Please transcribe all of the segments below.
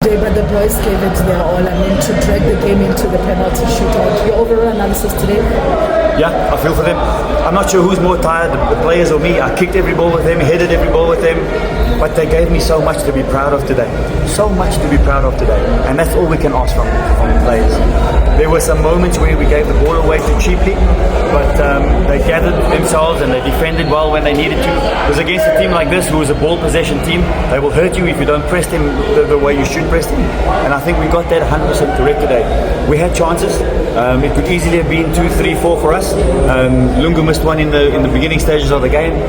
But the boys gave it their all. I mean, to drag the game into the penalty shootout. Your overall analysis today? Yeah, I feel for them. I'm not sure who's more tired, the players or me. I kicked every ball with them, headed every ball with them, but they gave me so much to be proud of today. So much to be proud of today, and that's all we can ask from the players. There were some moments where we gave the ball away too cheaply, but they gathered themselves and they defended well when they needed to. Because against a team like this, who is a ball possession team, they will hurt you if you don't press them the way you should press them. And I think we got that 100% correct today. We had chances. It could easily have been 2, 3, 4 for us. Lungu missed one in the beginning stages of the game.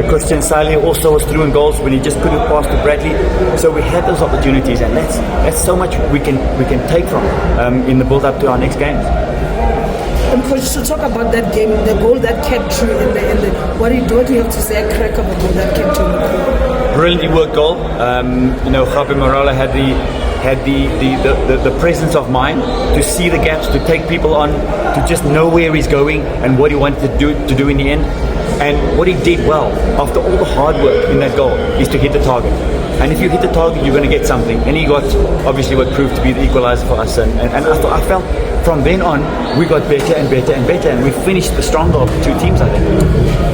Christian Sali also was through in goals when he just couldn't pass to Bradley. So we had those opportunities, and that's so much we can take from in the build up to our next games. And coach, to talk about that game, the goal that kept you in the what do you have to say? A crack of a goal that kept you in the goal. Brilliantly worked goal. Javi Morala had the presence of mind to see the gaps, to take people on, to just know where he's going and what he wanted to do in the end. And what he did well, after all the hard work in that goal, is to hit the target. And if you hit the target, you're going to get something. And he got, obviously, what proved to be the equalizer for us. And I felt from then on, we got better and better and better. And we finished the stronger of the two teams, I think.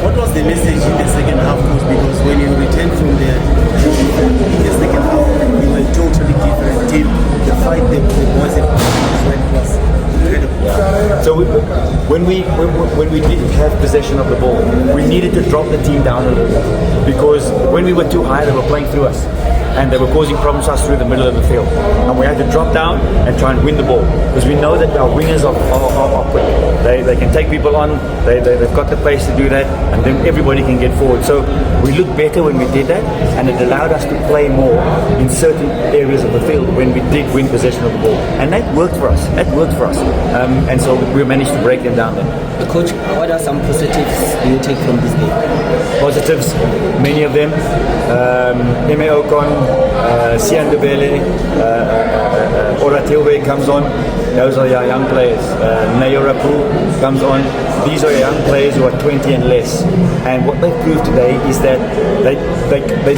What was the message in the second half, coach? Because when you returned from the second half, you were a totally different team. The fight, the boys was incredible. Yeah. So when we didn't have possession of the ball, we needed to drop the team down a little bit, because when we were too high, they were playing through us and they were causing problems to us through the middle of the field, and we had to drop down and try and win the ball, because we know that our wingers are quick. They can take people on, they've got the pace to do that, and then everybody can get forward. So we looked better when we did that, and it allowed us to play more in certain areas of the field when we did win possession of the ball, and that worked for us. And so we managed to break them down then. Coach, what are some positives you take from this game? Positives, many of them. Eme Okon, Sian Debele, Oratilwe comes on. Those are our young players. Nayo Rapu comes on. These are young players who are 20 and less. And what they proved today is that they are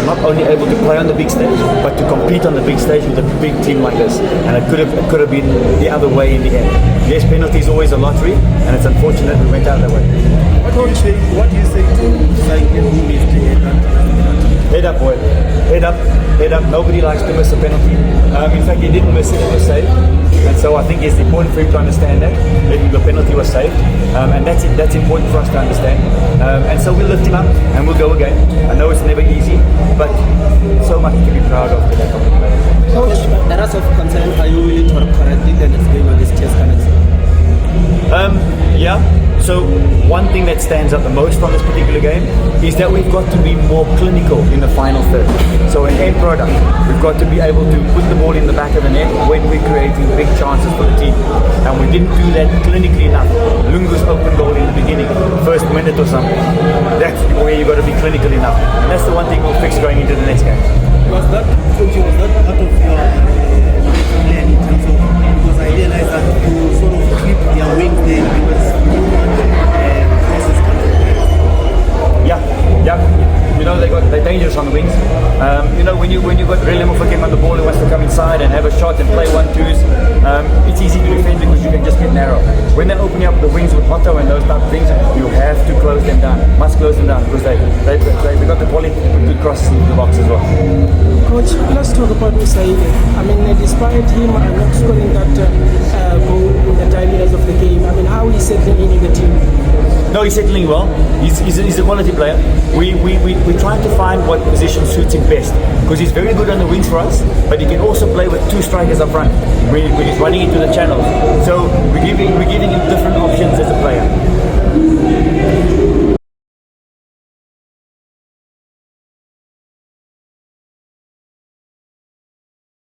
not only able to play on the big stage, but to compete on the big stage with a big team like this. And it could have been the other way in the end. Yes, penalty is always a lottery, and it's unfortunate we went out that way. What do you say to Saint who missed the penalty? Head up, boy. Head up. Nobody likes to miss a penalty. In fact, he didn't miss it, it was saved. And so I think it's important for him to understand that the penalty was saved. And that's important for us to understand. And so we'll lift him up and we'll go again. I know it's never easy, but so much to be proud of today. Coach, areas of concern, are you willing to correct the next game against Chess? Yeah. So one thing that stands out the most from this particular game is that we've got to be more clinical in the final third. So in end product, we've got to be able to put the ball in the back of the net when we're creating big chances for the team. And we didn't do that clinically enough. Lungu's open goal in the beginning, first minute or something. That's where you've got to be clinical enough. And that's the one thing we'll fix going into the next game. Was that part of your plan in terms of, because I realized that you sort of clip their wings there because crosses coming. Yeah. They're dangerous on the wings. When you got really Mufakeng on the ball who wants to come inside and have a shot and play 1-2s, it's easy to defend because you can just get narrow. When they're opening up the wings with Otto and those type of things, you have to close them down. Must close them down because they've got the quality to put good crosses into the box as well. Coach, let's talk about Usaide. I mean, despite him not scoring that goal in the time years of the game, I mean, how is he settling in the team? No, he's settling well. He's a quality player. We're trying to find what position suits him best, because he's very good on the wings for us, but he can also play with two strikers up front when he's running into the channels. So we're giving him different options as a player.